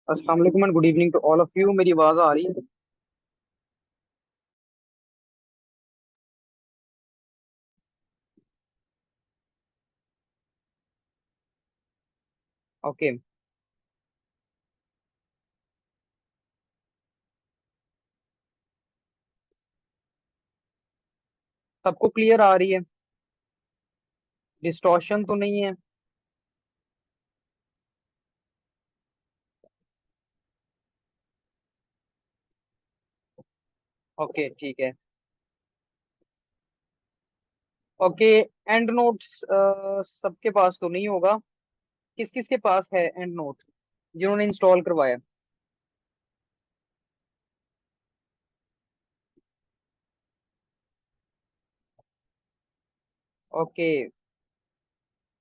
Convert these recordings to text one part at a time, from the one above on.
अस्सलाम वालेकुम and good evening to all of you. मेरी आवाज आ रही है? ओके। सबको क्लियर आ रही है? डिस्टॉर्शन तो नहीं है? ओके ठीक है। ओके। एंड नोट्स सबके पास तो नहीं होगा। किस किस के पास है एंड नोट जिन्होंने इंस्टॉल करवाया? ओके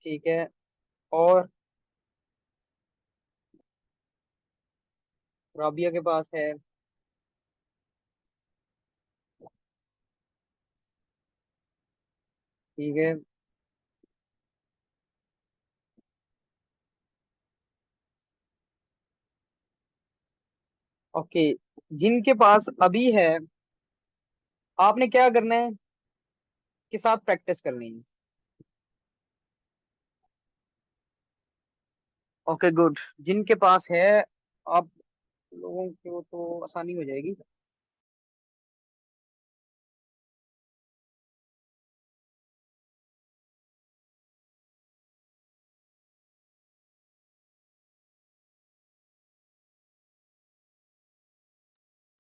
ठीक है। और राबिया के पास है? ठीक है। ओके। जिनके पास अभी है, आपने क्या करना है कि साथ प्रैक्टिस करनी है। Okay good. जिनके पास है, आप लोगों को तो आसानी हो जाएगी।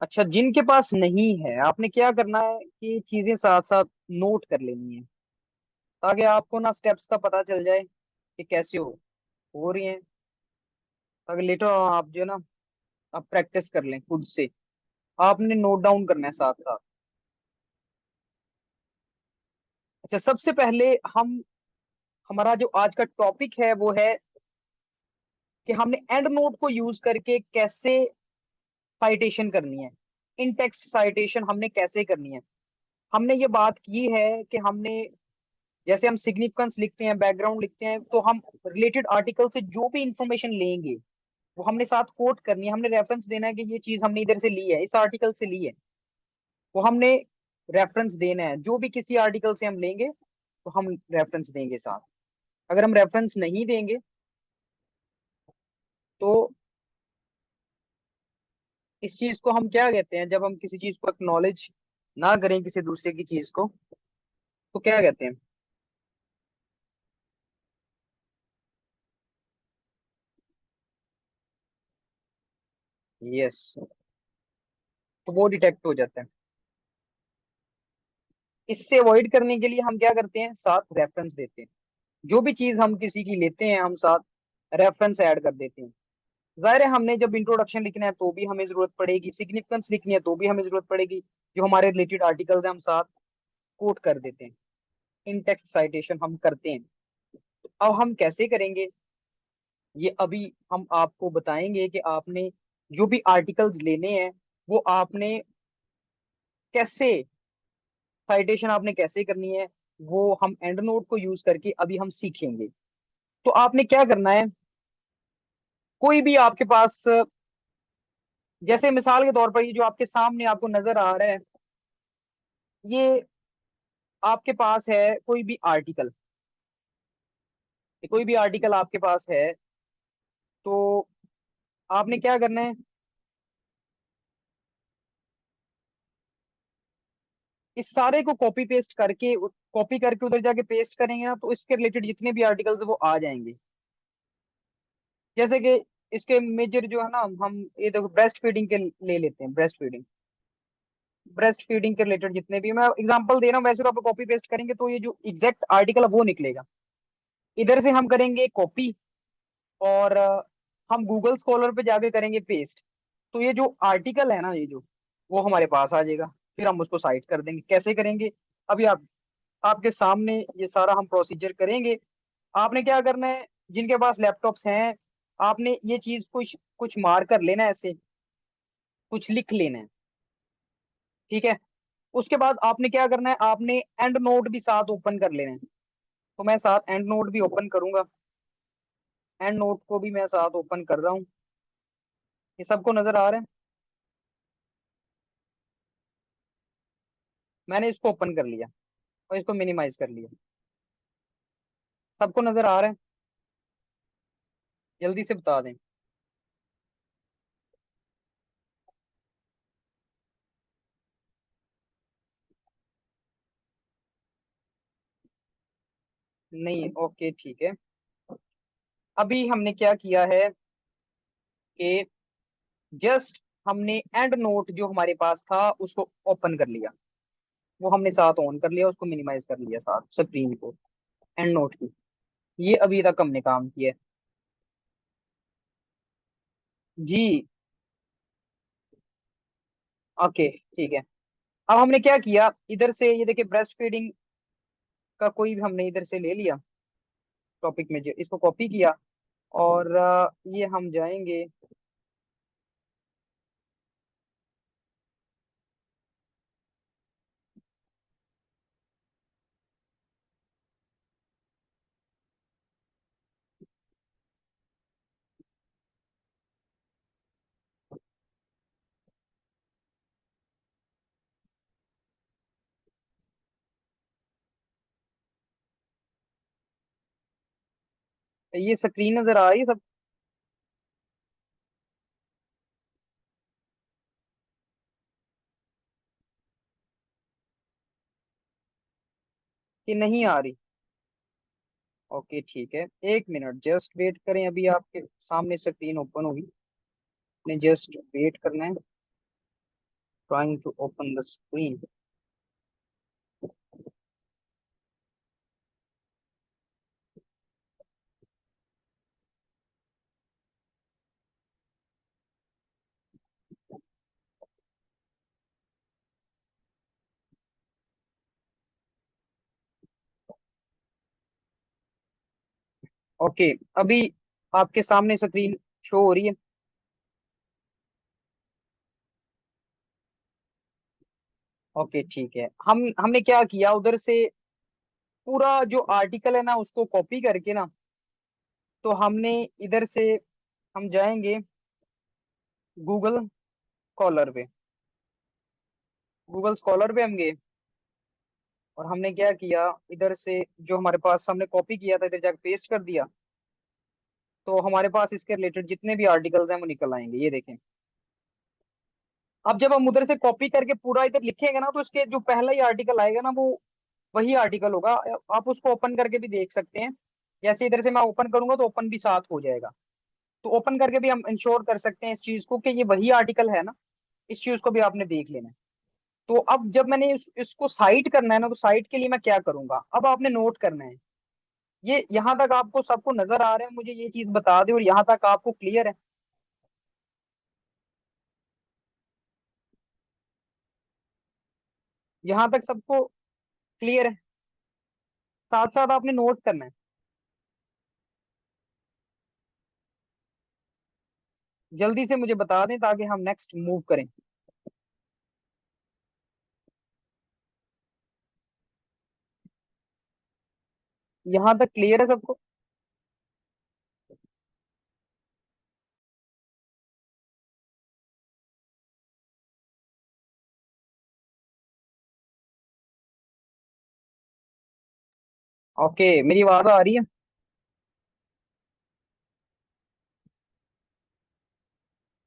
अच्छा, जिनके पास नहीं है, आपने क्या करना है कि चीजें साथ साथ नोट कर लेनी है, ताकि आपको ना स्टेप्स का पता चल जाए कि कैसे हो रही हैं, ताकि लेटर आप जो है ना, आप प्रैक्टिस कर लें खुद से। आपने नोट डाउन करना है साथ साथ। अच्छा, सबसे पहले हम, हमारा जो आज का टॉपिक है वो है कि हमने एंड नोट को यूज करके कैसे साइटेशन करनी है। इन टेक्स्ट साइटेशन हमने कैसे करनी है। हमने ये बात की है कि हमने, जैसे हम सिग्निफिकेंस लिखते हैं, बैकग्राउंड लिखते हैं, तो हम रिलेटेड आर्टिकल से जो भी इंफॉर्मेशन लेंगे वो हमने साथ कोट करनी है। हमने रेफरेंस देना है कि ये चीज हमने इधर से ली है, इस आर्टिकल से ली है। वो हमने रेफरेंस देना है। जो भी किसी आर्टिकल से हम लेंगे तो हम रेफरेंस देंगे साथ। अगर हम रेफरेंस नहीं देंगे तो इस चीज को हम क्या कहते हैं, जब हम किसी चीज को एक्नॉलेज ना करें किसी दूसरे की चीज को, तो क्या कहते हैं? यस। तो वो डिटेक्ट हो जाता है। इससे अवॉइड करने के लिए हम क्या करते हैं, साथ रेफरेंस देते हैं। जो भी चीज हम किसी की लेते हैं हम साथ रेफरेंस ऐड कर देते हैं। जाहिर है, हमने जब इंट्रोडक्शन लिखना है तो भी हमें जरूरत पड़ेगी, सिग्निफिकेंस लिखनी है तो भी हमें जरूरत पड़ेगी। जो हमारे रिलेटेड आर्टिकल्स हैं हम साथ कोट कर देते हैं। इन टेक्स्ट साइटेशन हम करते हैं। तो अब हम कैसे करेंगे, ये अभी हम आपको बताएंगे कि आपने जो भी आर्टिकल्स लेने हैं वो आपने कैसे, साइटेशन आपने कैसे करनी है, वो हम एंड नोट को यूज करके अभी हम सीखेंगे। तो आपने क्या करना है, कोई भी आपके पास, जैसे मिसाल के तौर पर ये जो आपके सामने आपको नजर आ रहा है, ये आपके पास है कोई भी आर्टिकल, कोई भी आर्टिकल आपके पास है, तो आपने क्या करना है, इस सारे को कॉपी पेस्ट करके, कॉपी करके उधर जाके पेस्ट करेंगे ना, तो इसके रिलेटेड जितने भी आर्टिकल्स वो आ जाएंगे। जैसे कि इसके मेजर जो है ना, हम ये देखो ब्रेस्ट फीडिंग के ले लेते हैं। ब्रेस्ट फीडिंग, ब्रेस्ट फीडिंग के रिलेटेड जितने भी, मैं एग्जांपल दे रहा हूँ, वैसे तो आप कॉपी पेस्ट करेंगे तो ये जो एग्जैक्ट आर्टिकल है वो निकलेगा। इधर से हम करेंगे कॉपी, और हम गूगल स्कॉलर पे जाके करेंगे पेस्ट। तो ये जो आर्टिकल है ना, ये जो, वो हमारे पास आ जाएगा। फिर हम उसको साइट कर देंगे। कैसे करेंगे, अभी आप, आपके सामने ये सारा हम प्रोसीजर करेंगे। आपने क्या करना है, जिनके पास लैपटॉप्स हैं, आपने ये चीज कुछ कुछ मार्क कर लेना है, ऐसे कुछ लिख लेना है। ठीक है। उसके बाद आपने क्या करना है, आपने एंड नोट भी साथ ओपन कर लेना है। तो मैं साथ एंड नोट भी ओपन करूंगा। एंड नोट को भी मैं साथ ओपन कर रहा हूँ। ये सबको नजर आ रहा है? मैंने इसको ओपन कर लिया और इसको मिनिमाइज कर लिया। सबको नजर आ रहा है? जल्दी से बता दें। नहीं, ओके ठीक है। अभी हमने क्या किया है कि जस्ट हमने एंड नोट जो हमारे पास था उसको ओपन कर लिया। वो हमने साथ ऑन कर लिया, उसको मिनिमाइज कर लिया साथ स्क्रीन को, एंड नोट की। ये अभी तक हमने काम किया है। जी। ओके ठीक है। अब हमने क्या किया, इधर से ये देखिए ब्रेस्ट फीडिंग का कोई भी हमने इधर से ले लिया टॉपिक में, जो इसको कॉपी किया। और ये हम जाएंगे। ये स्क्रीन नजर आ रही है सब? कि नहीं आ रही? ओके ठीक है, 1 मिनट जस्ट वेट करें, अभी आपके सामने स्क्रीन ओपन होगी। ने जस्ट वेट करना है। Trying to open the screen. Okay, अभी आपके सामने स्क्रीन शो हो रही है? ओके ठीक है। हमने क्या किया, उधर से पूरा जो आर्टिकल है ना उसको कॉपी करके ना, तो हमने इधर से हम जाएंगे गूगल स्कॉलर पे। गूगल स्कॉलर पे हम गए और हमने क्या किया, इधर से जो हमारे पास हमने कॉपी किया था इधर जाके पेस्ट कर दिया। तो हमारे पास इसके रिलेटेड जितने भी आर्टिकल्स हैं वो निकल आएंगे, ये देखें। अब जब हम उधर से कॉपी करके पूरा इधर लिखेंगे ना, तो इसके जो पहला ही आर्टिकल आएगा ना, वो वही आर्टिकल होगा। आप उसको ओपन करके भी देख सकते हैं। जैसे इधर से मैं ओपन करूंगा तो ओपन भी साथ हो जाएगा। तो ओपन करके भी हम इंश्योर कर सकते हैं इस चीज को कि ये वही आर्टिकल है ना। इस चीज को भी आपने देख लेना है। तो अब जब मैंने इसको साइट करना है ना, तो साइट के लिए मैं क्या करूंगा, अब आपने नोट करना है। ये यहाँ तक आपको सबको नजर आ रहा है, मुझे ये चीज बता दे, और यहाँ तक आपको क्लियर है? यहाँ तक सबको क्लियर है? साथ साथ आपने नोट करना है। जल्दी से मुझे बता दें ताकि हम नेक्स्ट मूव करें। यहाँ तक क्लियर है सबको? ओके, मेरी आवाज आ रही है?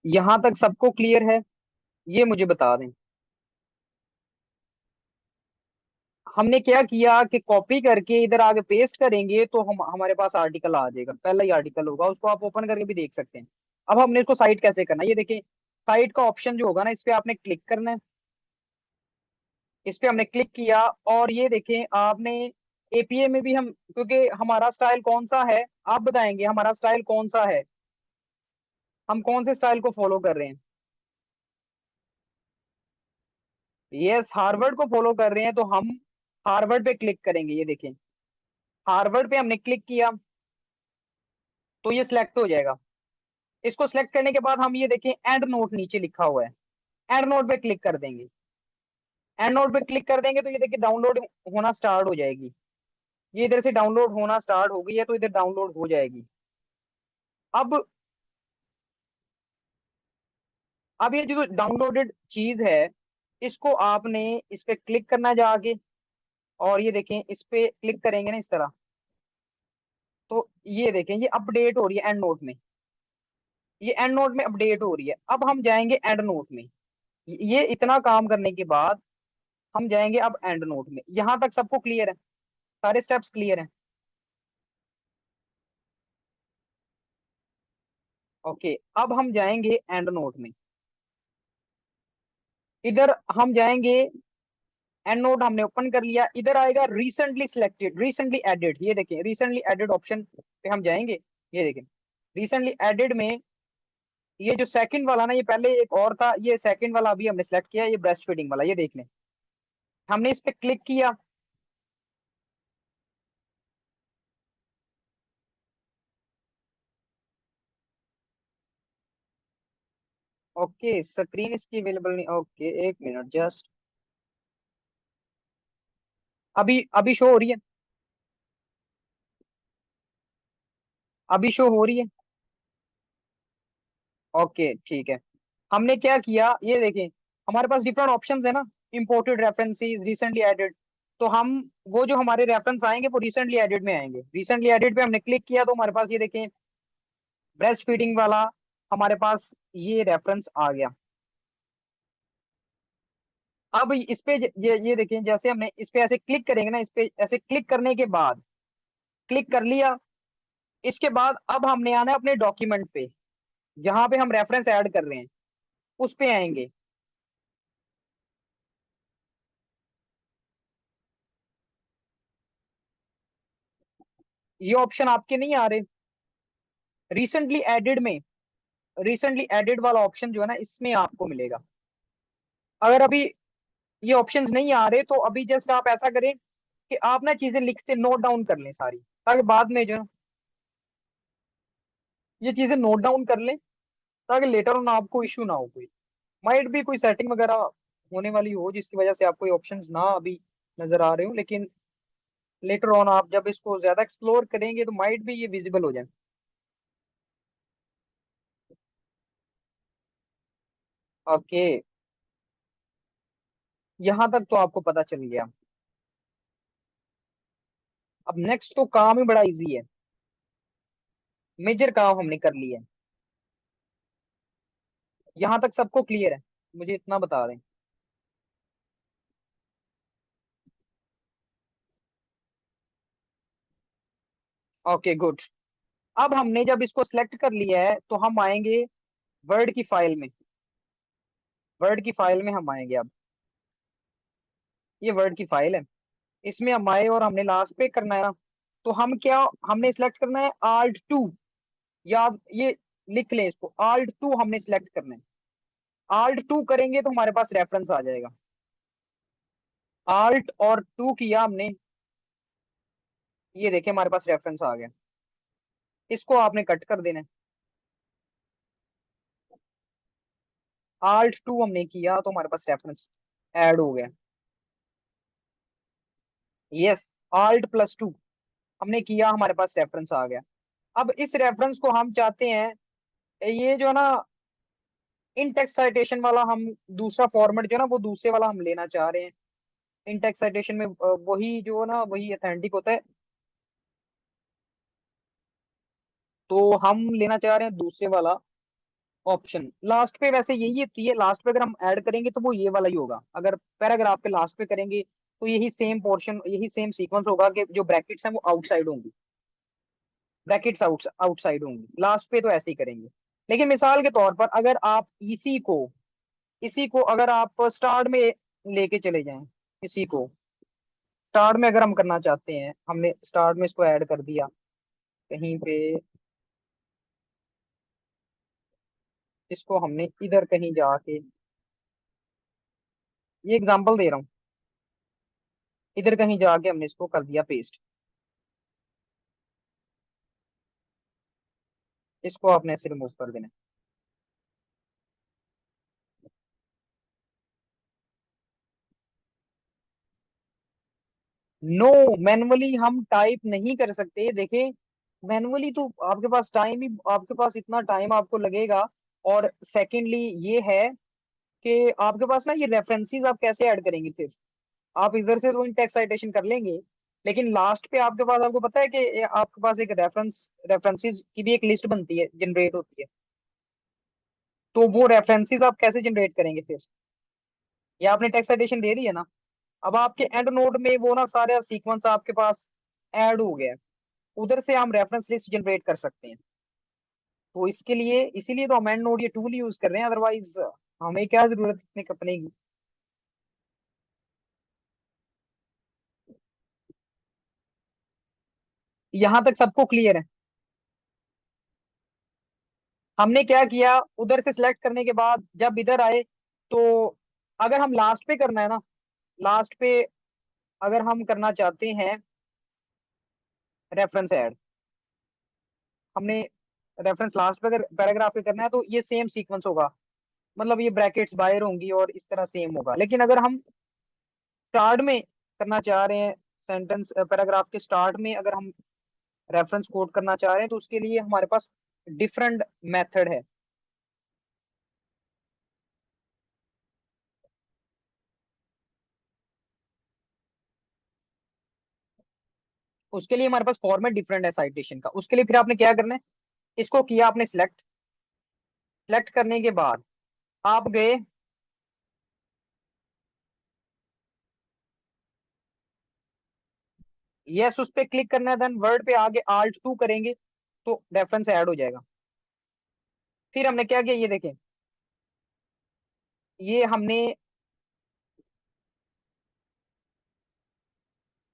यहाँ तक सबको क्लियर है? ये मुझे बता दें। हमने क्या किया कि कॉपी करके इधर आगे पेस्ट करेंगे तो हम हमारे पास आर्टिकल आ जाएगा, पहला ही आर्टिकल होगा, उसको आप ओपन करके भी देख सकते हैं। अब हमने इसको साइट कैसे करना है, ये देखिए। साइट का ऑप्शन जो होगा ना, इस पे आपने क्लिक करना है। इस पे हमने क्लिक किया और ये देखें आपने एपीए में भी हम, क्योंकि हमारा स्टाइल कौन सा है, आप बताएंगे हमारा स्टाइल कौन सा है। हम कौन से स्टाइल को फॉलो कर रहे हैं? यस, हार्वर्ड को फॉलो कर रहे हैं, तो हम हार्वर्ड पे क्लिक करेंगे, ये देखें। हार्वर्ड पे हमने क्लिक किया तो ये सिलेक्ट हो जाएगा। इसको सिलेक्ट करने के बाद हम ये देखें एंड नोट नीचे लिखा हुआ है। एंड नोट पे क्लिक कर देंगे। एंड नोट पे क्लिक कर देंगे तो ये देखिए डाउनलोड होना स्टार्ट हो जाएगी। ये इधर से डाउनलोड होना स्टार्ट हो गई है, तो इधर डाउनलोड हो जाएगी। अब अब ये जो डाउनलोडेड चीज है, इसको आपने इस पे क्लिक करना है जाके, और ये देखें इस पे क्लिक करेंगे ना इस तरह, तो ये देखें ये अपडेट हो रही है एंड नोट में। ये एंड नोट में अपडेट हो रही है। अब हम जाएंगे एंड नोट में। ये इतना काम करने के बाद हम जाएंगे अब एंड नोट में। यहां तक सबको क्लियर है? सारे स्टेप्स क्लियर हैं? ओके, अब हम जाएंगे एंड नोट में। इधर हम जाएंगे, एंड नोट हमने ओपन कर लिया। इधर आएगा रिसेंटली सिलेक्टेड, रिसेंटली एडेड, ये देखें रिसेंटली एडेड ऑप्शन पे हम जाएंगे। ये देखें रिसेंटली एडेड में ये जो सेकंड वाला ना, ये पहले एक और था, ये सेकंड वाला अभी हमने सेलेक्ट किया, ये ब्रेस्ट फीडिंग वाला, ये देख लें। हमने इस पे क्लिक किया। ओके, स्क्रीन इसकी अवेलेबल नहीं, ओके एक मिनट जस्ट। अभी अभी शो हो रही है? अभी शो हो रही है? ओके ठीक है। हमने क्या किया ये देखें, हमारे पास डिफरेंट ऑप्शंस है ना, इंपोर्टेड रेफरेंसेस, रिसेंटली एडेड। तो हम वो जो हमारे रेफरेंस आएंगे वो रिसेंटली एडेड में आएंगे। रिसेंटली एडेड पे हमने क्लिक किया तो हमारे पास ये देखें ब्रेस्ट फीडिंग वाला हमारे पास ये रेफरेंस आ गया। अब इस पे ये देखें, जैसे हमने इस पे ऐसे क्लिक करेंगे ना, इस पे ऐसे क्लिक करने के बाद क्लिक कर लिया। इसके बाद अब हमने आना है अपने डॉक्यूमेंट पे, जहां पे हम रेफरेंस ऐड कर रहे हैं उस पे आएंगे। ये ऑप्शन आपके नहीं आ रहे रिसेंटली एडेड में? रिसेंटली एडेड वाला ऑप्शन जो है ना, इसमें आपको मिलेगा। अगर अभी ये ऑप्शंस नहीं आ रहे तो अभी जस्ट आप ऐसा करें कि आप ना चीजें लिखते नोट डाउन कर लें सारी, ताकि बाद में जो है ये चीजें नोट डाउन कर लें, ताकि लेटर ऑन आपको इशू ना हो कोई। माइट भी कोई सेटिंग वगैरह होने वाली हो जिसकी वजह से आपको ये ऑप्शंस ना अभी नजर आ रहे हो, लेकिन लेटर ऑन आप जब इसको ज्यादा एक्सप्लोर करेंगे तो माइट भी ये विजिबल हो जाए। ओके, यहाँ तक तो आपको पता चल गया। अब नेक्स्ट तो काम ही बड़ा इजी है। मेजर काम हमने कर लिया है। यहाँ तक सबको क्लियर है? मुझे इतना बता दें। Okay good. अब हमने जब इसको सिलेक्ट कर लिया है तो हम आएंगे वर्ड की फाइल में। वर्ड की फाइल में हम आएंगे अब। ये वर्ड की फाइल है, इसमें हम आए और हमने लास्ट पे करना है ना, तो हम क्या, हमने सिलेक्ट करना है Alt 2। या आप ये लिख लें इसको, Alt 2 हमने सिलेक्ट करना है। Alt 2 करेंगे तो हमारे पास रेफरेंस आ जाएगा। Alt और 2 किया हमने, ये देखे हमारे पास रेफरेंस आ गया। इसको आपने कट कर देना है। Alt 2 हमने किया तो हमारे पास रेफरेंस ऐड हो गया। यस, Alt+2 हमने किया, हमारे पास रेफरेंस आ गया। अब इस रेफरेंस को हम चाहते हैं, ये जो है ना इन टेक्स्ट साइटेशन वाला, हम दूसरा फॉर्मेट जो है ना वो दूसरे वाला हम लेना चाह रहे हैं। इन टेक्स्ट साइटेशन में वही जो है ना वही अथेंटिक होता है, तो हम लेना चाह रहे हैं दूसरे वाला ऑप्शन। लास्ट पे वैसे यही होती है, लास्ट पे अगर हम ऐड करेंगे तो वो ये वाला ही होगा। अगर पैराग्राफ पे लास्ट पे करेंगे तो यही सेम पोर्शन, यही सेम सीक्वेंस होगा कि जो ब्रैकेट्स हैं वो आउटसाइड होंगी, ब्रैकेट्स आउटसाइड होंगी। लास्ट पे तो ऐसे ही करेंगे। लेकिन मिसाल के तौर पर अगर आप इसी को अगर आप स्टार्ट में लेके चले जाएं, इसी को स्टार्ट में अगर हम करना चाहते हैं, हमने स्टार्ट में इसको ऐड कर दिया कहीं पे, इसको हमने इधर कहीं जाके, ये एग्जांपल दे रहा हूँ, इधर कहीं जाके हमने इसको कर दिया पेस्ट। इसको आपने ऐसे रिमूव कर देना। नो, मैनुअली हम टाइप नहीं कर सकते। देखें मैनुअली तो आपके पास टाइम ही, आपके पास इतना टाइम आपको लगेगा और सेकेंडली ये है कि आपके पास ना ये रेफरेंसेस आप कैसे ऐड करेंगे फिर। आप इधर से तो टेक्स्ट साइटेशन कर लेंगे, लेकिन लास्ट पे आपके पास, आपको पता है कि आपके पास एक रेफरेंसेस की भी एक लिस्ट बनती है, जनरेट होती है। तो वो रेफरेंसेस आप कैसे जनरेट करेंगे फिर। ये आपने टेक्स्ट साइटेशन दे दी है ना, अब आपके एंड नोड में वो ना सारा सीक्वेंस आपके पास ऐड हो गया है। उधर से हम रेफरेंस लिस्ट जनरेट कर सकते हैं। तो इसके लिए, इसीलिए तो हम एंड नोड ये टूल यूज कर रहे हैं, अदरवाइज हमें क्या जरूरत है इतने कपने की। यहां तक सबको क्लियर है। हमने क्या किया, उधर से सिलेक्ट करने के बाद जब इधर आए, तो अगर हम लास्ट पे करना है ना, लास्ट पे अगर हम करना चाहते हैं रेफरेंस ऐड, हमने रेफरेंस लास्ट पे अगर पैराग्राफ पे करना है तो ये सेम सीक्वेंस होगा। मतलब ये ब्रैकेट्स बाहर होंगी और इस तरह सेम होगा। लेकिन अगर हम स्टार्ट में करना चाह रहे हैं, सेंटेंस पैराग्राफ के स्टार्ट में अगर हम रेफरेंस कोड करना चाह रहे हैं, तो उसके लिए हमारे पास डिफरेंट मेथड है। उसके लिए हमारे पास फॉर्मेट डिफरेंट है साइटेशन का। उसके लिए फिर आपने क्या करना है, इसको किया आपने सिलेक्ट, सिलेक्ट करने के बाद आप गए, यस उस पे क्लिक करना है, देन वर्ड पे आगे Alt 2 करेंगे तो रेफरेंस ऐड हो जाएगा। फिर हमने क्या किया, ये देखें, ये हमने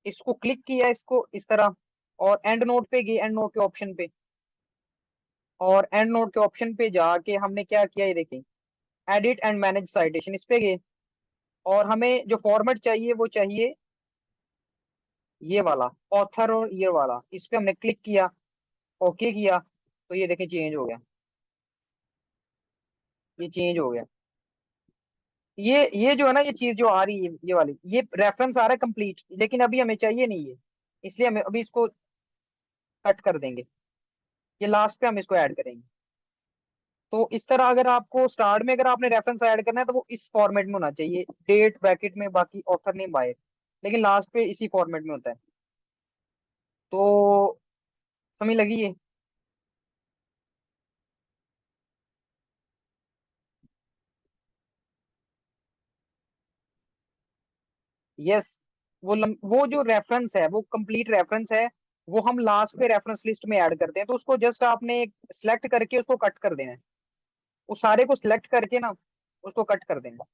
इसको क्लिक किया, इसको इस तरह, और एंड नोट पे गए, एंड नोट के ऑप्शन पे, और एंड नोट के ऑप्शन पे जाके हमने क्या किया, ये देखें, एडिट एंड मैनेज साइटेशन, इस पे गए। और हमें जो फॉर्मेट चाहिए वो चाहिए ये वाला, ऑथर और ईयर वाला। इस पे हमने क्लिक किया, ओके किया, तो ये देखें चेंज हो गया, ये चेंज हो गया। ये जो है ना, ये चीज जो आ रही है ये वाली, ये रेफरेंस आ रहा है कंप्लीट, लेकिन अभी हमें चाहिए नहीं है, इसलिए हमें अभी इसको कट कर देंगे। ये लास्ट पे हम इसको ऐड करेंगे। तो इस तरह अगर आपको स्टार्ट में अगर आपने रेफरेंस ऐड करना है तो वो इस फॉर्मेट में होना चाहिए, डेट ब्रैकेट में, बाकी ऑथर नेम बाय। लेकिन लास्ट पे इसी फॉर्मेट में होता है। तो समझ लगी है। यस, वो जो रेफरेंस है वो कंप्लीट रेफरेंस है, वो हम लास्ट पे रेफरेंस लिस्ट में ऐड करते हैं। तो उसको जस्ट आपने सिलेक्ट करके उसको कट कर देना है। उस सारे को सिलेक्ट करके ना उसको कट कर देना।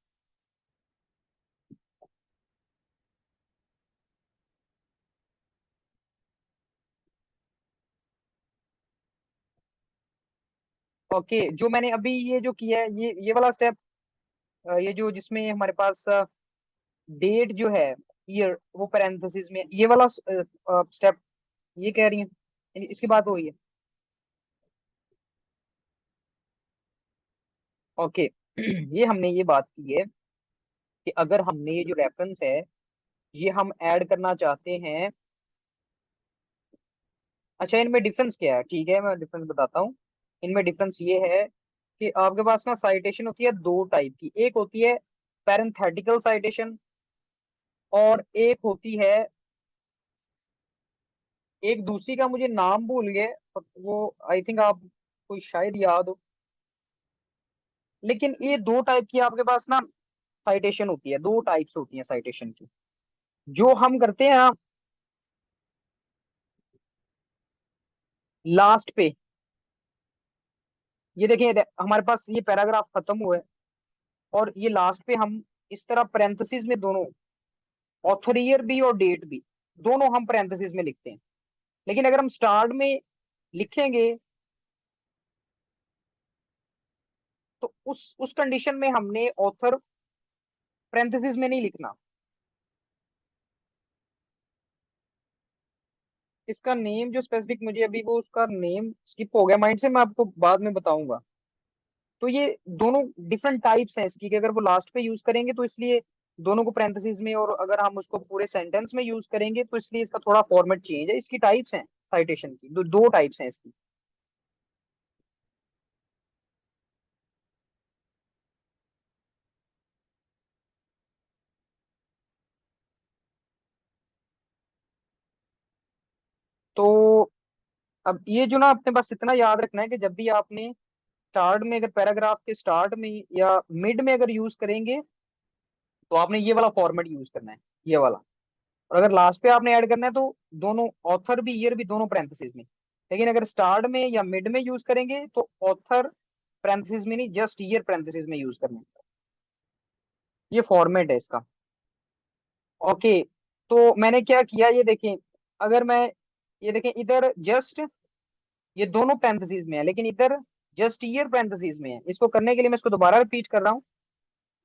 ओके, जो मैंने अभी ये जो किया है, ये वाला स्टेप, ये जो जिसमें हमारे पास डेट जो है, ईयर, वो पैरेंथेसिस में, ये वाला स्टेप, ये कह रही है इसकी बात हो रही है। ओके ये हमने ये बात की है कि अगर हमने ये जो रेफरेंस है ये हम ऐड करना चाहते हैं। अच्छा, इनमें डिफरेंस क्या है, ठीक है मैं डिफरेंस बताता हूँ। इनमें डिफरेंस ये है कि आपके पास ना साइटेशन होती है दो टाइप की, एक होती है पैरेंथेटिकल साइटेशन, और एक होती है, एक दूसरी का मुझे नाम भूल गए, वो आई थिंक आप कोई शायद याद हो। लेकिन ये दो टाइप की आपके पास ना साइटेशन होती है, दो टाइप्स होती है साइटेशन की। जो हम करते हैं लास्ट पे, ये देखिए हमारे पास ये पैराग्राफ खत्म हुआ है, और ये लास्ट पे हम इस तरह पैरेंथेसिस में दोनों, ऑथर ईयर भी और डेट भी, दोनों हम पैरेंथेसिस में लिखते हैं। लेकिन अगर हम स्टार्ट में लिखेंगे तो उस कंडीशन में हमने ऑथर पैरेंथेसिस में नहीं लिखना। इसका नेम जो स्पेसिफिक, मुझे अभी वो उसका नेम स्किप हो गया माइंड से, मैं आपको बाद में बताऊंगा। तो ये दोनों डिफरेंट टाइप्स हैं इसकी, कि अगर वो लास्ट पे यूज करेंगे तो इसलिए दोनों को पैरेंथेसिस में, और अगर हम उसको पूरे सेंटेंस में यूज करेंगे तो इसलिए इसका थोड़ा फॉर्मेट चेंज है। इसकी टाइप्स हैं साइटेशन की, दो टाइप्स हैं इसकी। तो अब ये जो ना अपने पास इतना याद रखना है कि जब भी आपने स्टार्ट में, अगर पैराग्राफ के स्टार्ट में या मिड में अगर यूज करेंगे, तो आपने ये वाला फॉर्मेट यूज करना है, ये वाला। और अगर लास्ट पे आपने ऐड करना है तो दोनों ऑथर भी ईयर भी दोनों पैरेंथेसिस में। लेकिन अगर स्टार्ट में या मिड में यूज करेंगे तो ऑथर पैरेंथेसिस में नहीं, जस्ट ईयर पैरेंथेसिस में यूज करना है। ये फॉर्मेट है इसका। ओके, तो मैंने क्या किया ये देखें। अगर मैं, ये देखें इधर जस्ट, ये दोनों पैरेंथेसिस में है, लेकिन इधर जस्ट ईयर पैरेंथेसिस में है। इसको करने के लिए मैं इसको दोबारा रिपीट कर रहा हूँ।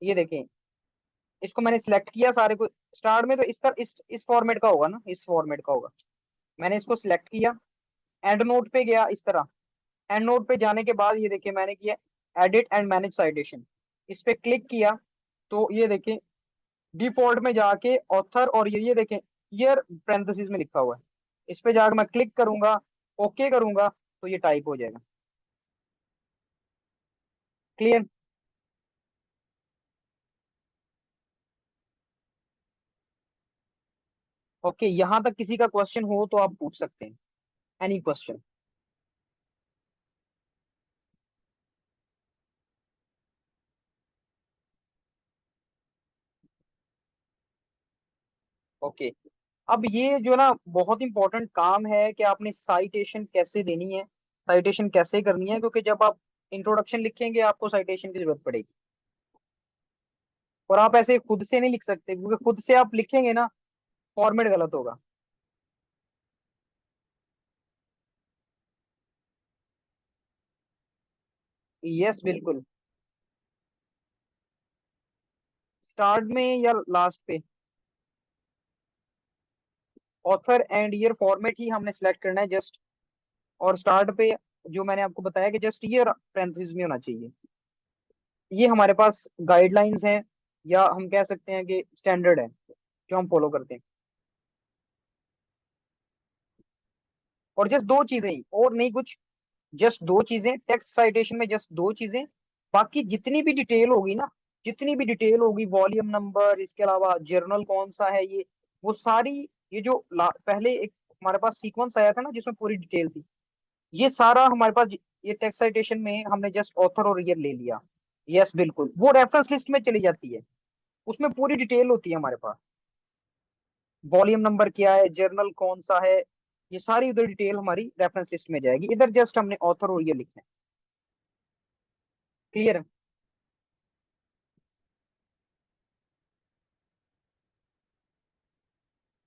ये देखें, इसको मैंने सिलेक्ट किया सारे को स्टार्ट में, तो इसका इस फॉर्मेट का होगा ना, इस फॉर्मेट का होगा। मैंने इसको सिलेक्ट किया, एंड नोट पे गया इस तरह। एंड नोट पे जाने के बाद ये देखिए मैंने किया एडिट एंड मैनेज साइटेशन। इस पे क्लिक किया, तो ये देखें डिफॉल्ट में जाके ऑथर और ये देखें ईयर पैरेंथेसिस में लिखा हुआ है। इस पे जाकर मैं क्लिक करूंगा, ओके करूंगा, तो ये टाइप हो जाएगा। क्लियर? ओके, यहां तक किसी का क्वेश्चन हो तो आप पूछ सकते हैं, एनी क्वेश्चन। ओके, अब ये जो ना बहुत इंपॉर्टेंट काम है कि आपने साइटेशन कैसे देनी है, साइटेशन कैसे करनी है, क्योंकि जब आप इंट्रोडक्शन लिखेंगे आपको साइटेशन की जरूरत पड़ेगी। और आप ऐसे खुद से नहीं लिख सकते, क्योंकि खुद से आप लिखेंगे ना, फॉर्मेट गलत होगा। यस बिल्कुल। स्टार्ट में या लास्ट पे, ऑथर एंड ईयर फॉर्मेट ही हमने सेलेक्ट करना है जस्ट। और स्टार्ट पे जो मैंने आपको बताया कि जस्ट ईयर पैरेंथेसिस में होना चाहिए। ये हमारे पास गाइडलाइंस हैं, या हम कह सकते हैं कि स्टैंडर्ड है जो हम फॉलो करते हैं। और जस्ट दो चीजें ही, और नहीं कुछ, जस्ट दो चीजें टेक्स्ट साइटेशन में, जस्ट दो चीजें। बाकी जितनी भी डिटेल होगी ना, जितनी भी डिटेल होगी, वॉल्यूम नंबर, इसके अलावा जर्नल कौन सा है, ये वो सारी, ये जो पहले एक हमारे पास सीक्वेंस आया था ना जिसमें पूरी डिटेल थी, ये सारा हमारे पास, ये टेक्स्ट साइटेशन में हमने जस्ट ऑथर और ईयर ले लिया। यस बिल्कुल, वो रेफरेंस लिस्ट में चली जाती है, उसमें पूरी डिटेल होती है हमारे पास। वॉल्यूम नंबर क्या है, जर्नल कौन सा है, ये सारी उधर डिटेल हमारी रेफरेंस लिस्ट में जाएगी। इधर जस्ट हमने ऑथर और ईयर लिखना है। क्लियर है?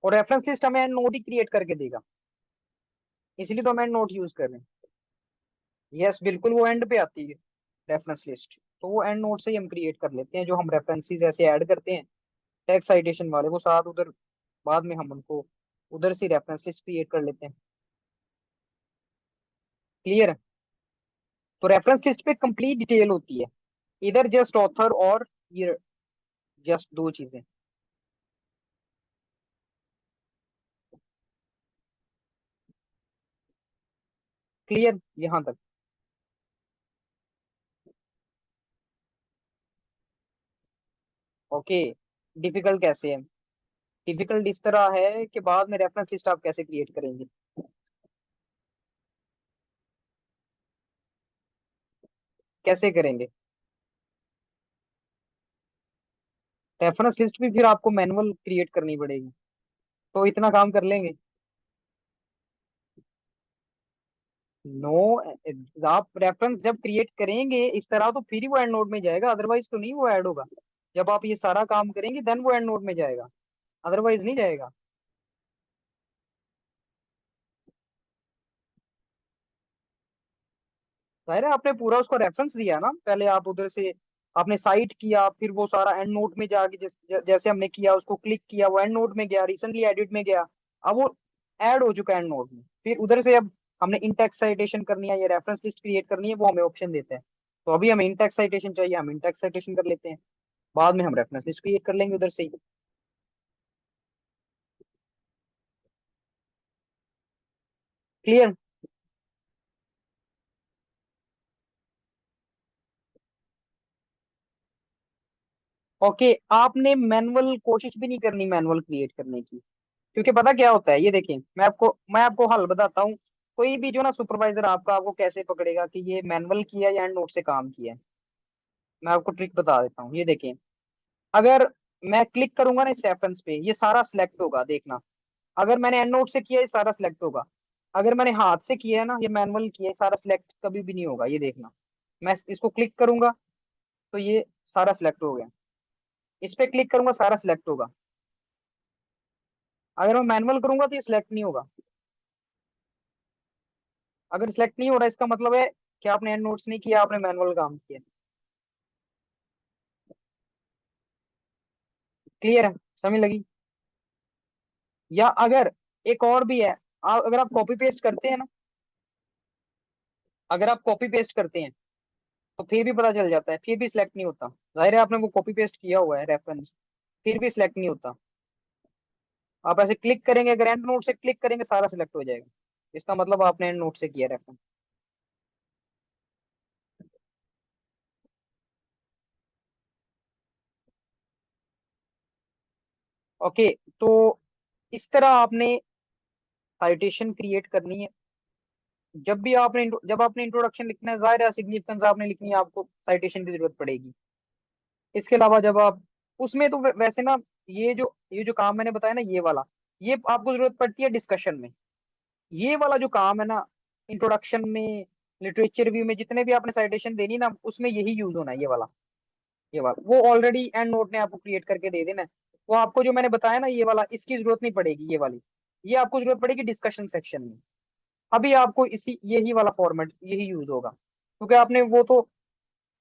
और रेफरेंस लिस्ट हमें एंड नोट ही क्रिएट करके देगा, इसलिए तो हम एंड नोट यूज कर रहे हैं। यस बिल्कुल, वो एंड पे आती है रेफरेंस लिस्ट, तो वो एंड नोट से ही हम क्रिएट कर लेते हैं। जो हम रेफरेंसेस ऐसे ऐड करते हैं टेक्स्ट साइटेशन वाले, वो साथ उधर बाद में हम उनको उधर से रेफरेंस लिस्ट क्रिएट कर लेते हैं। क्लियर है? तो रेफरेंस लिस्ट पे कंप्लीट डिटेल होती है, इधर जस्ट ऑथर और ये जस्ट दो चीजें। क्लियर यहां तक? ओके, डिफिकल्ट कैसे है? डिफिकल्ट इस तरह है कि बाद में रेफरेंस लिस्ट आप कैसे क्रिएट करेंगे, कैसे करेंगे? रेफरेंस लिस्ट भी फिर आपको मैनुअल क्रिएट करनी पड़ेगी, तो इतना काम कर लेंगे? नो, आप रेफरेंस जब क्रिएट करेंगे इस तरह तो फिर ही वो एंड नोड में जाएगा, अदरवाइज तो नहीं वो ऐड होगा। जब आप ये सारा काम करेंगे देन वो एंड नोड में जाएगा, अदरवाइज नहीं जाएगा। जाहिर है, आपने पूरा उसको रेफरेंस दिया ना, पहले आप उधर से आपने साइट किया, फिर वो सारा एंड नोट में जाके जैसे हमने किया, उसको क्लिक किया, वो एंड नोट में गया, रिसेंटली एडिट में गया, अब वो ऐड हो चुका है एंड नोट में। फिर उधर से अब हमने इन टेक्स्ट साइटेशन करनी है या रेफरेंस लिस्ट क्रिएट करनी है, वो हमें ऑप्शन देते हैं। तो अभी हमें इन टेक्स्ट साइटेशन चाहिए, हम इन टेक्स्ट साइटेशन कर लेते हैं, बाद में हम रेफरेंस लिस्ट क्रिएट कर लेंगे उधर से ही। क्लियर? ओके, आपने मैनुअल कोशिश भी नहीं करनी मैनुअल क्रिएट करने की। क्योंकि पता क्या होता है, ये देखिए मैं आपको हल बताता हूँ। कोई भी जो ना सुपरवाइजर आपका, आपको कैसे पकड़ेगा कि ये मैनुअल किया है या एंड नोट से काम किया है। मैं आपको ट्रिक बता देता हूँ, ये देखिए। अगर मैं क्लिक करूंगा ना इस रेफरेंस पे, ये सारा सिलेक्ट होगा, देखना। अगर मैंने एंड नोट से किया है, ये सारा सिलेक्ट होगा। अगर मैंने हाथ से किया है ना, ये मैनुअल किया है, सारा सिलेक्ट कभी भी नहीं होगा, ये देखना। मैं इसको क्लिक करूंगा तो ये सारा सिलेक्ट हो गया। इस पे क्लिक करूंगा, सारा सिलेक्ट होगा। अगर मैं मैनुअल करूंगा तो ये सिलेक्ट नहीं होगा। अगर सिलेक्ट नहीं हो रहा, इसका मतलब है कि आपने एंड नोट्स नहीं किया, आपने मैनुअल काम किया। क्लियर है? समझ लगी? या अगर एक और भी है, अगर आप कॉपी पेस्ट करते हैं ना, अगर आप कॉपी पेस्ट करते हैं तो फिर भी पता चल जाता है, फिर भी सिलेक्ट नहीं होता। जाहिर है आपने वो कॉपी पेस्ट किया हुआ है रेफरेंस, फिर भी सिलेक्ट नहीं होता। आप ऐसे क्लिक करेंगे, अगर एंड नोट से क्लिक करेंगे, सारा सिलेक्ट हो जाएगा। इसका मतलब आपने एंड नोट से किया रेफरेंस। ओके। तो इस तरह आपने साइटेशन क्रिएट करनी है। जब आपने इंट्रोडक्शन लिखना है, जाहिर है सिग्निफिकेंस आपने लिखनी है, आपको साइटेशन की जरूरत पड़ेगी। इसके अलावा जब आप उसमें तो वैसे ना, ये जो काम मैंने बताया ना, ये वाला, ये आपको जरूरत पड़ती है डिस्कशन में। ये वाला जो काम है ना, इंट्रोडक्शन में, लिटरेचर रिव्यू में, जितने भी आपने साइटेशन देनी ना, उसमें यही यूज होना है, ये वाला। ये वाला वो ऑलरेडी एंड नोट ने आपको क्रिएट करके दे देना है। वो आपको जो मैंने बताया ना, ये वाला, इसकी जरूरत नहीं पड़ेगी, ये वाली। ये आपको जरूरत पड़ेगी डिस्कशन सेक्शन में। अभी आपको इसी यही वाला फॉर्मेट यही यूज होगा, क्योंकि आपने वो तो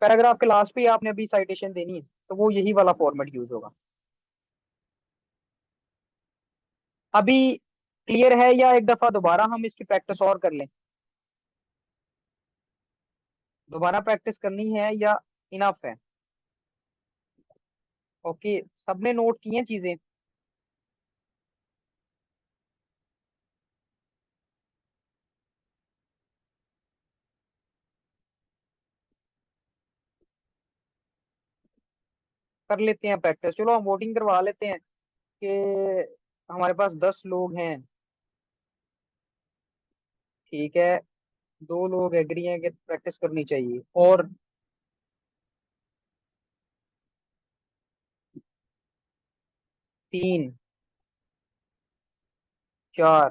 पैराग्राफ के लास्ट पे ही आपने अभी साइटेशन देनी है, तो वो यही वाला फॉर्मेट यूज होगा। अभी क्लियर है, या एक दफा दोबारा हम इसकी प्रैक्टिस और कर लें? दोबारा प्रैक्टिस करनी है या इनफ है? ओके, सबने नोट की हैं चीजें? कर लेते हैं प्रैक्टिस, चलो हम वोटिंग करवा लेते हैं कि हमारे पास 10 लोग हैं। ठीक है, 2 लोग एग्री हैं कि प्रैक्टिस करनी चाहिए, और 3, 4,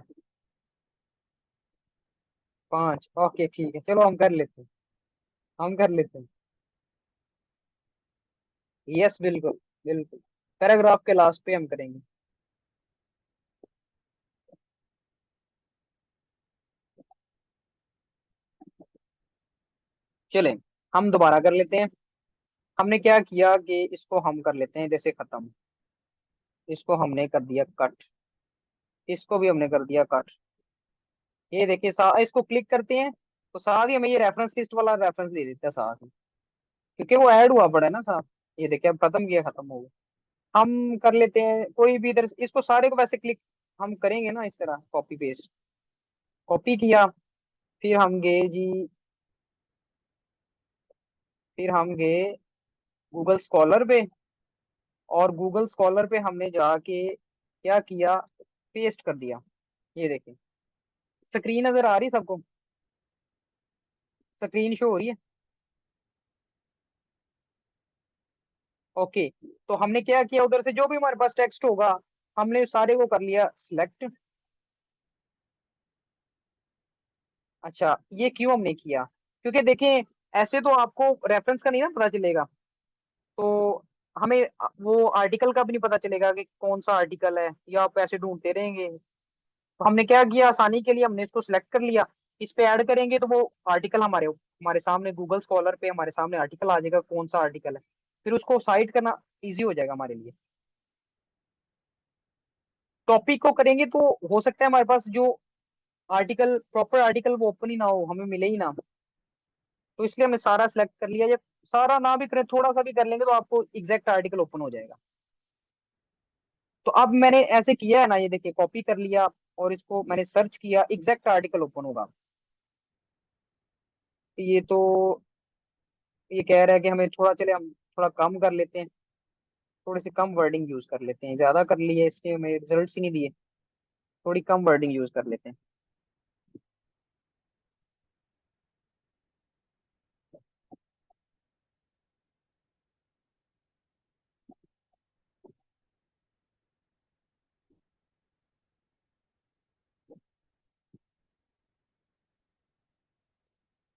5। ओके ठीक है, चलो हम कर लेते हैं। हम कर लेते हैं। यस, बिल्कुल। बिल्कुल, पैराग्राफ के लास्ट पे हम करेंगे। चलें, हम दोबारा कर लेते हैं। हमने क्या किया कि इसको हम कर लेते हैं जैसे खत्म। इसको हमने कर दिया कट। इसको भी हमने कर दिया कट। ये देखिए, इसको क्लिक करते हैं तो साथ ही हमें ये रेफरेंस लिस्ट वाला रेफरेंस दे देता है साथ ही, क्योंकि वो ऐड हुआ पड़ा है ना साथ। ये देखिए, अब खत्म किया, खत्म हो गया। हम कर लेते हैं कोई भी इधर, इसको सारे को वैसे क्लिक हम करेंगे ना, इस तरह कॉपी पेस्ट। कॉपी किया, फिर हम गए जी, फिर हम गए गूगल स्कॉलर पे। और गूगल स्कॉलर पे हमने जाके क्या किया, पेस्ट कर दिया। ये देखिए, स्क्रीन नजर आ रही सबको? स्क्रीन शो हो रही है? ओके। तो हमने क्या किया, उधर से जो भी हमारे पास टेक्स्ट होगा, हमने सारे को कर लिया सिलेक्ट। अच्छा, ये क्यों हमने किया? क्योंकि देखें, ऐसे तो आपको रेफरेंस का नहीं ना पता चलेगा, तो हमें वो आर्टिकल का भी नहीं पता चलेगा कि कौन सा आर्टिकल है, या आप ऐसे ढूंढते रहेंगे। तो हमने क्या किया, आसानी के लिए हमने इसको सिलेक्ट कर लिया। इस पे ऐड करेंगे तो वो आर्टिकल हमारे हमारे सामने गूगल स्कॉलर पे हमारे सामने आर्टिकल आ जाएगा, कौन सा आर्टिकल है। फिर उसको साइट करना इजी हो जाएगा हमारे लिए। टॉपिक को करेंगे तो हो सकता है हमारे पास जो आर्टिकल, प्रॉपर आर्टिकल, वो ओपन ही ना हो, हमें मिले ही ना। तो इसलिए हमने सारा सिलेक्ट कर लिया। जब सारा ना भी करें, थोड़ा सा भी कर लेंगे, तो आपको एग्जैक्ट आर्टिकल ओपन हो जाएगा। तो अब मैंने ऐसे किया है ना, ये देखिए, कॉपी कर लिया और इसको मैंने सर्च किया, एग्जैक्ट आर्टिकल ओपन होगा। ये तो ये कह रहा है कि हमें थोड़ा, चले हम थोड़ा कम कर लेते हैं, थोड़े से कम वर्डिंग यूज कर लेते हैं, ज्यादा कर लिए इसके हमें रिजल्ट्स ही नहीं दिए। थोड़ी कम वर्डिंग यूज कर लेते हैं।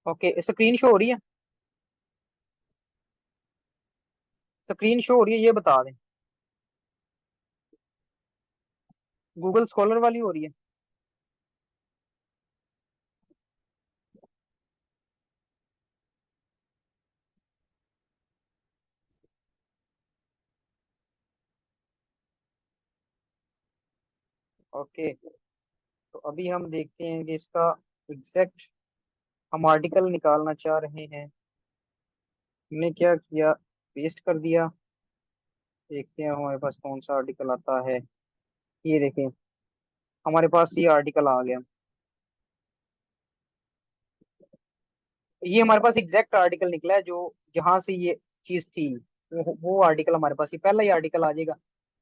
ओके, स्क्रीन शो हो रही है? स्क्रीन शो हो रही है ये बता दें। गूगल स्कॉलर वाली हो रही है? ओके, तो अभी हम देखते हैं कि इसका एग्जैक्ट हम आर्टिकल निकालना चाह रहे हैं। हमने क्या किया, पेस्ट कर दिया। देखते हैं हमारे पास कौन सा आर्टिकल आता है। ये देखें, हमारे पास ये आर्टिकल आ गया। ये हमारे पास एग्जैक्ट आर्टिकल निकला है जो जहां से ये चीज थी। वो आर्टिकल हमारे पास, ये पहला ही आर्टिकल आ जाएगा।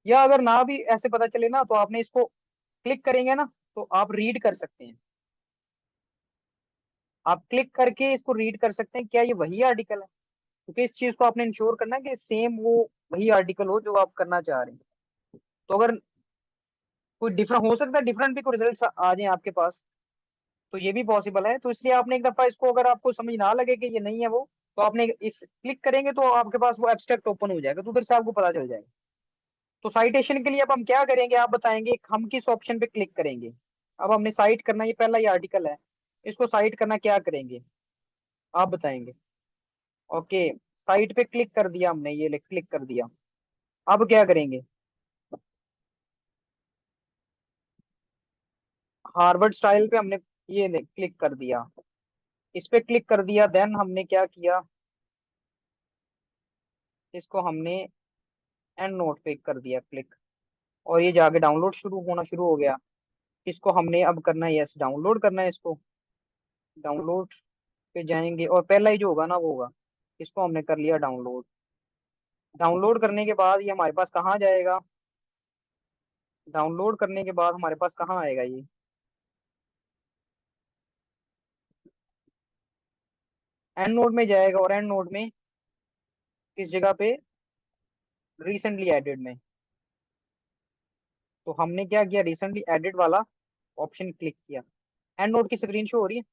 या अगर ना भी ऐसे पता चले ना, तो आपने इसको क्लिक करेंगे ना, तो आप रीड कर सकते हैं। आप क्लिक करके इसको रीड कर सकते हैं, क्या ये वही आर्टिकल है। क्योंकि इस चीज को आपने इंश्योर करना है कि सेम वो वही आर्टिकल हो जो आप करना चाह रहे हैं। तो अगर कोई डिफरेंट हो सकता है, डिफरेंट भी कोई रिजल्ट आ जाए आपके पास, तो ये भी पॉसिबल है। तो इसलिए आपने एक दफा इसको, अगर आपको समझ ना लगे कि ये नहीं है वो, तो आपने इस क्लिक करेंगे तो आपके पास वो एब्स्ट्रैक्ट ओपन हो जाएगा, तो उधर से आपको पता चल जाएगा। तो साइटेशन के लिए अब हम क्या करेंगे, आप बताएंगे हम किस ऑप्शन पे क्लिक करेंगे। अब हमने साइट करना, ये पहला ही आर्टिकल है, इसको साइट करना क्या करेंगे, आप बताएंगे। ओके, साइट पे क्लिक कर दिया हमने, ये क्लिक कर दिया। अब क्या करेंगे, हार्वर्ड स्टाइल पे हमने ये क्लिक कर दिया। इस पे क्लिक कर दिया, देन हमने क्या किया, इसको हमने एंड नोट पे कर दिया क्लिक, और ये जाके डाउनलोड शुरू होना शुरू हो गया। इसको हमने अब करना है, यस डाउनलोड करना है इसको। डाउनलोड पे जाएंगे और पहला ही जो होगा ना वो होगा। इसको हमने कर लिया डाउनलोड। डाउनलोड करने के बाद ये हमारे पास कहाँ जाएगा, डाउनलोड करने के बाद हमारे पास कहाँ आएगा ये, एंड नोट में जाएगा। और एंड नोट में किस जगह पे, रिसेंटली एडेड में। तो हमने क्या किया, रिसेंटली एडेड वाला ऑप्शन क्लिक किया। एंड नोट की स्क्रीन शो हो रही है?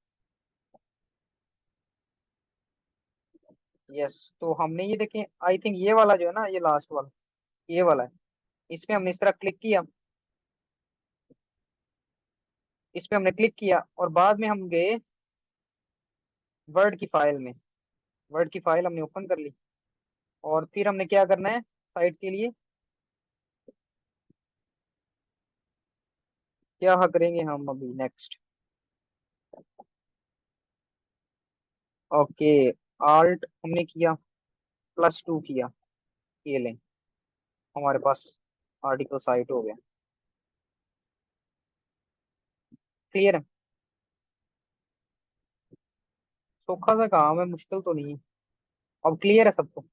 यस, तो हमने ये देखें, आई थिंक ये वाला जो है ना, ये लास्ट वाला, ये वाला है। इस पे हमने इस तरह क्लिक किया, इस पे हमने क्लिक किया और बाद में हम गए वर्ड की फाइल में। वर्ड की फाइल हमने ओपन कर ली, और फिर हमने क्या करना है साइट के लिए, क्या करेंगे हम अभी नेक्स्ट। ओके, आल्ट हमने किया, +2 किया, ये लें, हमारे पास आर्टिकल साइट हो गया। क्लियर है? सौखा सा काम है, मुश्किल तो नहीं है। अब क्लियर है सबको?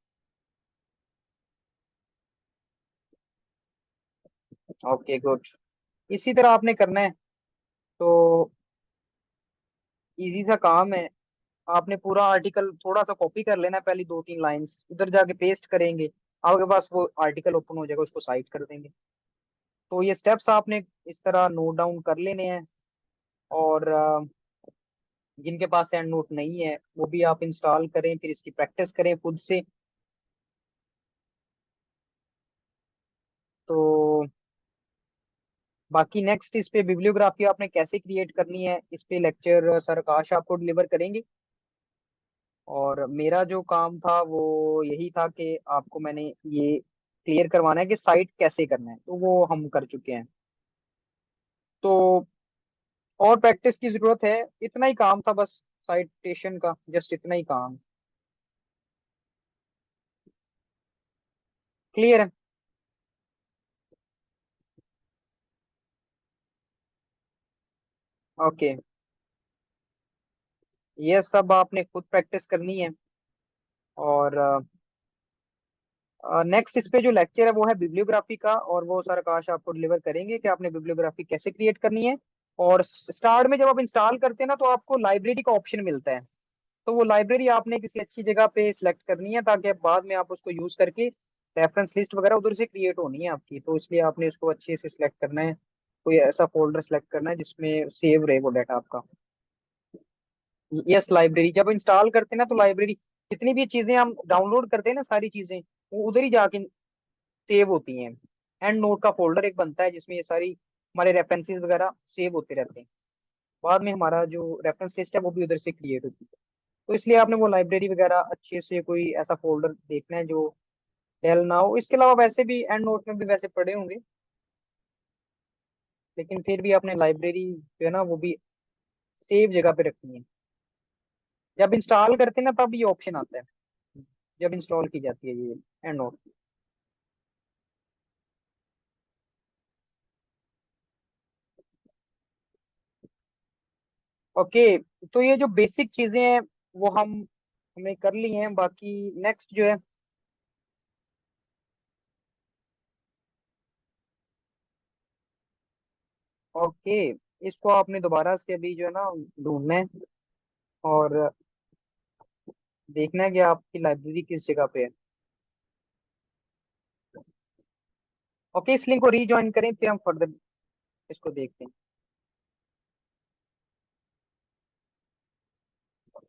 Okay good. इसी तरह आपने करना है। तो इजी सा काम है। आपने पूरा आर्टिकल थोड़ा सा कॉपी कर लेना है, पहली 2-3 लाइंस उधर जाके पेस्ट करेंगे, आपके पास वो आर्टिकल ओपन हो जाएगा, उसको साइट कर देंगे। तो ये स्टेप्स आपने इस तरह नोट डाउन कर लेने हैं। और जिनके पास एंड नोट नहीं है वो भी आप इंस्टॉल करें, फिर इसकी प्रैक्टिस करें खुद से। तो बाकी नेक्स्ट इस पे बिब्लियोग्राफी आपने कैसे क्रिएट करनी है, इस पे लेक्चर सर आकाश आपको डिलीवर करेंगे। और मेरा जो काम था वो यही था कि आपको मैंने ये क्लियर करवाना है कि साइट कैसे करना है, तो वो हम कर चुके हैं। तो और प्रैक्टिस की जरूरत है, इतना ही काम था बस, साइटेशन का जस्ट इतना ही काम। क्लियर है? ओके, ये सब आपने खुद प्रैक्टिस करनी है। और नेक्स्ट इस पे जो लेक्चर है वो है बिब्लियोग्राफी का, और वो सर आकाश आपको डिलीवर करेंगे कि आपने बिब्लियोग्राफी कैसे क्रिएट करनी है। और स्टार्ट में जब आप इंस्टॉल करते हैं ना, तो आपको लाइब्रेरी का ऑप्शन मिलता है। तो वो लाइब्रेरी आपने किसी अच्छी जगह पे सिलेक्ट करनी है, ताकि बाद में आप उसको यूज करके रेफरेंस लिस्ट वगैरह उधर से क्रिएट होनी है आपकी। तो इसलिए आपने उसको अच्छे से सिलेक्ट करना है, कोई ऐसा फोल्डर सेलेक्ट करना है जिसमें सेव रहे वो डाटा आपका। यस, लाइब्रेरी जब इंस्टॉल करते हैं ना, तो लाइब्रेरी जितनी भी चीजें हम डाउनलोड करते हैं ना, सारी चीजें वो उधर ही जाके सेव होती हैं। एंड नोट का फोल्डर एक बनता है जिसमें ये सारी हमारे रेफरेंसेस वगैरह सेव होते रहते हैं। बाद में हमारा जो रेफरेंस लिस्ट है वो भी उधर से क्रिएट होती है। तो इसलिए आपने वो लाइब्रेरी वगैरह अच्छे से कोई ऐसा फोल्डर देखना है जो डेल ना हो। इसके अलावा वैसे भी एंड नोट में भी वैसे पड़े होंगे, लेकिन फिर भी आपने लाइब्रेरी जो है ना वो भी सेव जगह पे रखनी है। जब इंस्टॉल करते हैं ना, तब ये ऑप्शन आता है, जब इंस्टॉल की जाती है ये एंड नोट। ओके, तो ये जो बेसिक चीजें हैं वो हमें कर ली हैं। बाकी नेक्स्ट जो है, ओके, इसको आपने दोबारा से अभी जो है ना ढूंढना है, और देखना है कि आपकी लाइब्रेरी किस जगह पे है। ओके, इस लिंक को रीज्वाइन करें, फिर हम फर्दर इसको देखते हैं।